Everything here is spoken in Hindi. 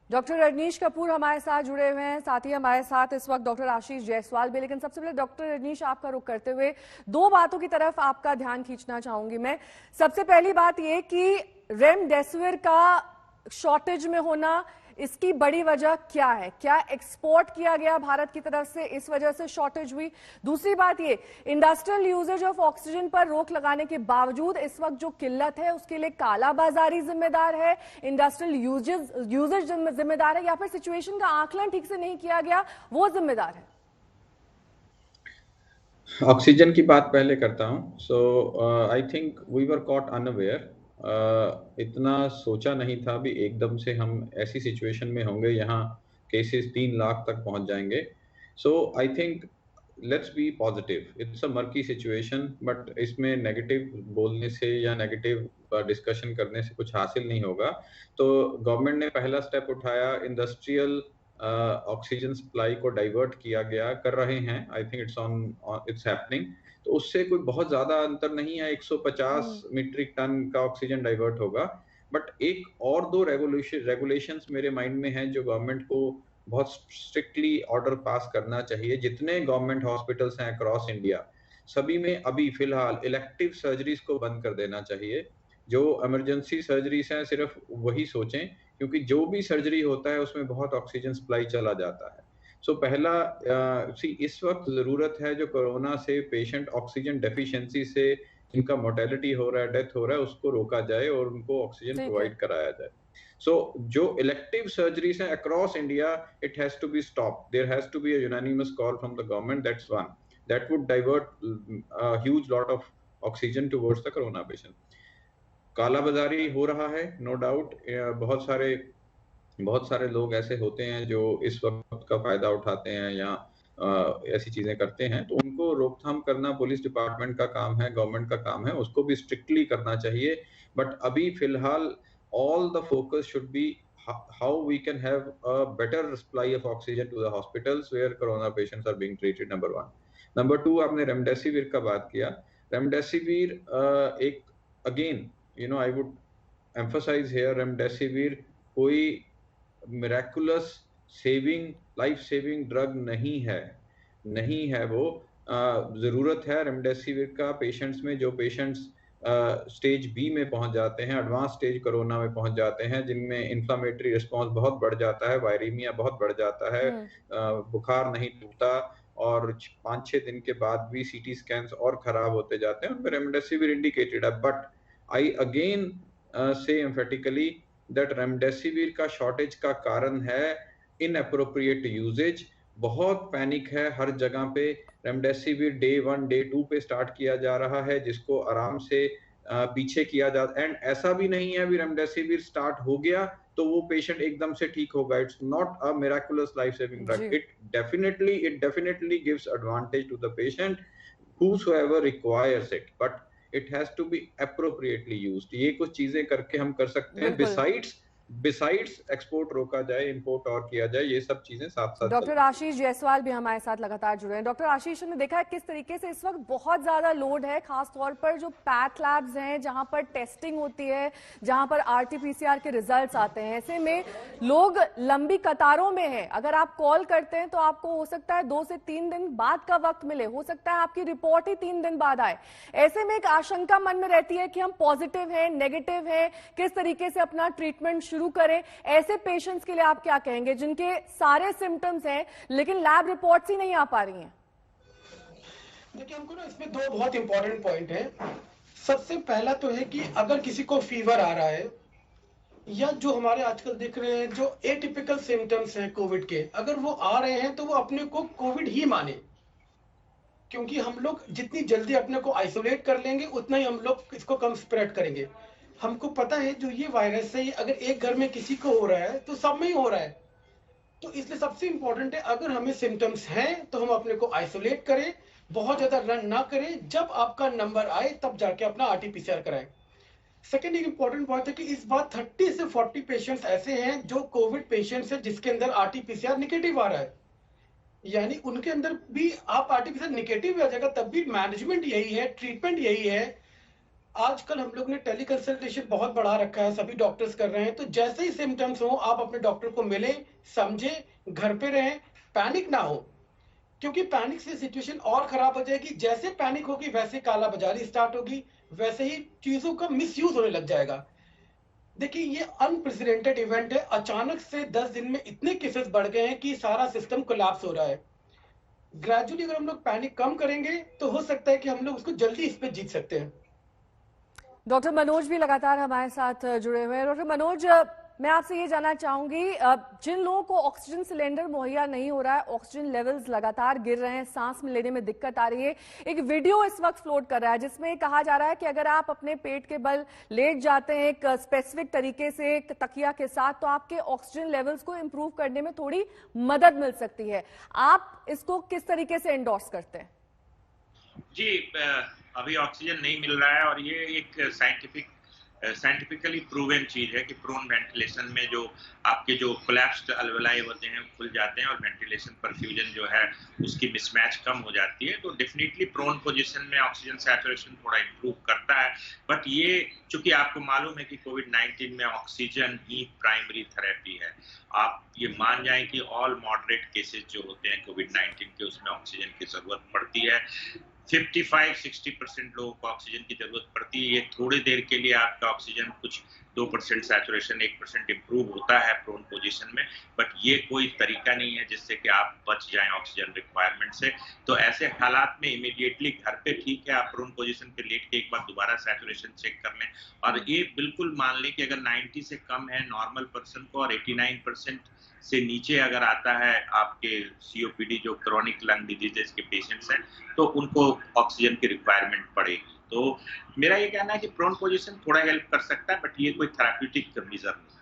डॉक्टर रजनीश कपूर हमारे साथ जुड़े हुए हैं, साथ ही हमारे साथ इस वक्त डॉक्टर आशीष जायसवाल भी। लेकिन सबसे पहले डॉक्टर रजनीश, आपका रुख करते हुए दो बातों की तरफ आपका ध्यान खींचना चाहूंगी मैं। सबसे पहली बात यह कि रेमडेसिविर का शॉर्टेज में होना, इसकी बड़ी वजह क्या है? क्या एक्सपोर्ट किया गया भारत की तरफ से, इस वजह से शॉर्टेज हुई? दूसरी बात ये, इंडस्ट्रियल यूजेज ऑफ ऑक्सीजन पर रोक लगाने के बावजूद इस वक्त जो किल्लत है उसके लिए कालाबाजारी जिम्मेदार है, इंडस्ट्रियल यूजेज जिम्मेदार है, या फिर सिचुएशन का आकलन ठीक से नहीं किया गया वो जिम्मेदार है? ऑक्सीजन की बात पहले करता हूं। So I think we were caught unaware. इतना सोचा नहीं था भी एकदम से हम ऐसी सिचुएशन में होंगे, यहाँ केसेस 3 लाख तक पहुंच जाएंगे। So I think let's be positive. It's a murky situation, but इसमें नेगेटिव बोलने से या नेगेटिव डिस्कशन करने से कुछ हासिल नहीं होगा। तो गवर्नमेंट ने पहला स्टेप उठाया, इंडस्ट्रियल ऑक्सीजन सप्लाई को डाइवर्ट किया गया, कर रहे हैं। I think it's happening. तो उससे कोई बहुत ज्यादा अंतर नहीं है, 150 मीट्रिक टन का ऑक्सीजन डाइवर्ट होगा। बट एक और दो रेगुलेशंस मेरे माइंड में हैं जो गवर्नमेंट को बहुत स्ट्रिक्टली ऑर्डर पास करना चाहिए। जितने गवर्नमेंट हॉस्पिटल्स हैं अक्रॉस इंडिया, सभी में अभी फिलहाल इलेक्टिव सर्जरीज को बंद कर देना चाहिए। जो इमरजेंसी सर्जरीज हैं सिर्फ वही सोचें, क्योंकि जो भी सर्जरी होता है उसमें बहुत ऑक्सीजन सप्लाई चला जाता है। सो पहला इस वक्त जरूरत है जो कोरोना से पेशेंट ऑक्सीजन डेफिशिएंसी से जिनका मोर्टेलिटी हो रहा है, डेथ हो रहा है, उसको रोका जाए और उनको ऑक्सीजन प्रोवाइड कराया जाए। सो जो इलेक्टिव सर्जरीज हैं across India, it has to be stop. There has to be a unanimous call from the government. That's one, that would divert a huge lot of oxygen towards the corona patient. कालाबाजारी हो रहा है, नो डाउट। बहुत सारे लोग ऐसे होते हैं जो इस वक्त का फायदा उठाते हैं या ऐसी चीजें करते हैं, तो उनको रोकथाम करना पुलिस डिपार्टमेंट का काम है, गवर्नमेंट का काम है, उसको भी स्ट्रिक्टली करना चाहिए। बट अभी फिलहाल all the focus should be how we can have a better supply of oxygen to the hospitals where corona patients are being treated, number 1। Number 2, आपने रेमडेसिविर का बात किया। रेमडेसिविर एक again I would emphasize here, remdesivir कोई मिराकुलस लाइफ सेविंग ड्रग नहीं है वो। जरूरत है रेमडेसिविर का पेशेंट्स में, जो पेशेंट्स स्टेज बी में पहुंच जाते हैं, एडवांस स्टेज कोरोना में पहुंच जाते हैं, जिनमें इन्फ्लामेटरी रिस्पांस बहुत बढ़ जाता है, वायरीमिया बहुत बढ़ जाता है, बुखार नहीं टूटता, और 5-6 दिन के बाद भी सीटी स्कैन्स और खराब होते जाते हैं, उनमें रेमडेसिविर इंडिकेटेड है। But I again say emphatically that remdesivir का शॉर्टेज का कारण है इनअप्रोप्रिएट यूजेज। बहुत पैनिक है हर जगह पे। रेमडेसिविर डे 1 डे 2 पे स्टार्ट किया जा रहा है, जिसको आराम से पीछे किया जाता। एंड ऐसा भी नहीं है भी रेमडेसिविर स्टार्ट हो गया तो वो पेशेंट एकदम से ठीक होगा। It's not a miraculous life saving drug. It definitely gives advantage to the patient whosoever requires it, but it has to be appropriately used। ये कुछ चीजें करके हम कर सकते हैं। बिसाइड्स एक्सपोर्ट रोका जाए, इंपोर्ट और किया जाए, ये सब चीजें साथ साथ। डॉक्टर आशीष जायसवाल भी हमारे साथ लगातार जुड़े हैं। डॉक्टर आशीष, ने देखा है किस तरीके से इस वक्त बहुत ज्यादा लोड है, खासतौर पर जो पैथ लैब्स हैं जहां पर टेस्टिंग होती है, जहां पर आरटीपीसीआर के रिजल्ट्स आते हैं। ऐसे में लोग लंबी कतारों में हैं। अगर आप कॉल करते हैं तो आपको हो सकता है 2 से 3 दिन बाद का वक्त मिले, हो सकता है आपकी रिपोर्ट ही 3 दिन बाद आए। ऐसे में एक आशंका मन में रहती है कि हम पॉजिटिव हैं, नेगेटिव हैं, किस तरीके से अपना ट्रीटमेंट शुरू करें। ऐसे पेशेंट्स के लिए आप क्या कहेंगे जिनके सारे सिम्टम्स हैं लेकिन लैब रिपोर्ट्स ही नहीं आ पा रही हैं? देखिए, हमको ना इसमें 2 बहुत इंपॉर्टेंट पॉइंट हैं। सबसे पहला तो है कि अगर किसी को फीवर आ रहा है या जो हमारे आजकल दिख रहे हैं जो एटिपिकल सिम्टम्स हैं कोविड के, अगर वो आ रहे हैं तो वो अपने को कोविड ही माने, क्योंकि हम लोग जितनी जल्दी अपने को आइसोलेट कर लेंगे उतना ही हम लोग इसको कम स्प्रेड करेंगे। हमको पता है जो ये वायरस है, अगर एक घर में किसी को हो रहा है तो सब में ही हो रहा है। तो इसलिए सबसे इंपॉर्टेंट है, अगर हमें सिम्टम्स हैं तो हम अपने को आइसोलेट करें, बहुत ज्यादा रन ना करें। जब आपका नंबर आए तब जाके अपना आरटीपीसीआर कराएं। सेकेंड एक इंपॉर्टेंट पॉइंट है कि इस बार 30 से 40 पेशेंट्स ऐसे हैं जो कोविड पेशेंट्स हैं जिसके अंदर आरटीपीसीआर निगेटिव आ रहा है, यानी उनके अंदर भी आप आरटीपीसीआर निगेटिव आ जाएगा तब भी मैनेजमेंट यही है, ट्रीटमेंट यही है, आजकल हम लोग ने टेली कंसल्टेशन बहुत बढ़ा रखा है, सभी डॉक्टर्स कर रहे हैं। तो जैसे ही सिम्टम्स हो आप अपने डॉक्टर को मिलें, समझें, घर पे रहें, पैनिक ना हो, क्योंकि पैनिक से सिचुएशन और खराब हो जाएगी। जैसे पैनिक होगी वैसे काला बाजारी स्टार्ट होगी, वैसे ही चीजों का मिसयूज होने लग जाएगा। देखिए ये अनप्रेसिडेंटेड इवेंट है, अचानक से 10 दिन में इतने केसेस बढ़ गए हैं कि सारा सिस्टम कोलैप्स हो रहा है। ग्रेजुअली अगर हम लोग पैनिक कम करेंगे तो हो सकता है कि हम लोग उसको जल्दी इस पे जीत सकते हैं। डॉक्टर मनोज भी लगातार हमारे साथ जुड़े हुए हैं। डॉक्टर मनोज, मैं आपसे ये जानना चाहूंगी, जिन लोगों को ऑक्सीजन सिलेंडर मुहैया नहीं हो रहा है, ऑक्सीजन लेवल्स लगातार गिर रहे हैं, सांस में लेने में दिक्कत आ रही है, एक वीडियो इस वक्त फ्लोट कर रहा है जिसमें कहा जा रहा है कि अगर आप अपने पेट के बल लेट जाते हैं एक स्पेसिफिक तरीके से एक तकिया के साथ, तो आपके ऑक्सीजन लेवल्स को इंप्रूव करने में थोड़ी मदद मिल सकती है। आप इसको किस तरीके से एंडोर्स करते हैं? जी, अभी ऑक्सीजन नहीं मिल रहा है और ये एक साइंटिफिकली प्रूवन चीज है कि प्रोन वेंटिलेशन में जो आपके जो कोलैप्स्ड अल्वेलाई होते हैं खुल जाते हैं और वेंटिलेशन परफ्यूजन जो है उसकी मिसमैच कम हो जाती है। तो डेफिनेटली प्रोन पोजीशन में ऑक्सीजन सैचुरेशन थोड़ा इंप्रूव करता है। बट ये चूंकि आपको मालूम है कि कोविड-19 में ऑक्सीजन ही प्राइमरी थेरेपी है। आप ये मान जाएं कि ऑल मॉडरेट केसेस जो होते हैं कोविड-19 के उसमें ऑक्सीजन की जरूरत पड़ती है। 55-60% लोगों को ऑक्सीजन की जरूरत पड़ती है। ये थोड़ी देर के लिए आपका ऑक्सीजन कुछ 2% सैचुरेशन 1% इंप्रूव होता है प्रोन पोजीशन में, बट ये कोई तरीका नहीं है जिससे कि आप बच जाएं ऑक्सीजन रिक्वायरमेंट से। तो ऐसे हालात में इमीडिएटली घर पे ठीक है, आप प्रोन पोजीशन पे लेट के एक बार दोबारा सैचुरेशन चेक कर लें और ये बिल्कुल मान लें कि अगर 90 से कम है नॉर्मल पर्सन को और 89% से नीचे अगर आता है आपके सीओपीडी जो क्रॉनिक लंग डिजीजेस के पेशेंट्स हैं तो उनको ऑक्सीजन की रिक्वायरमेंट पड़ेगी। तो मेरा ये कहना है कि प्रोन पोजीशन थोड़ा हेल्प कर सकता है, बट ये कोई थेराप्यूटिक मेजर नहीं।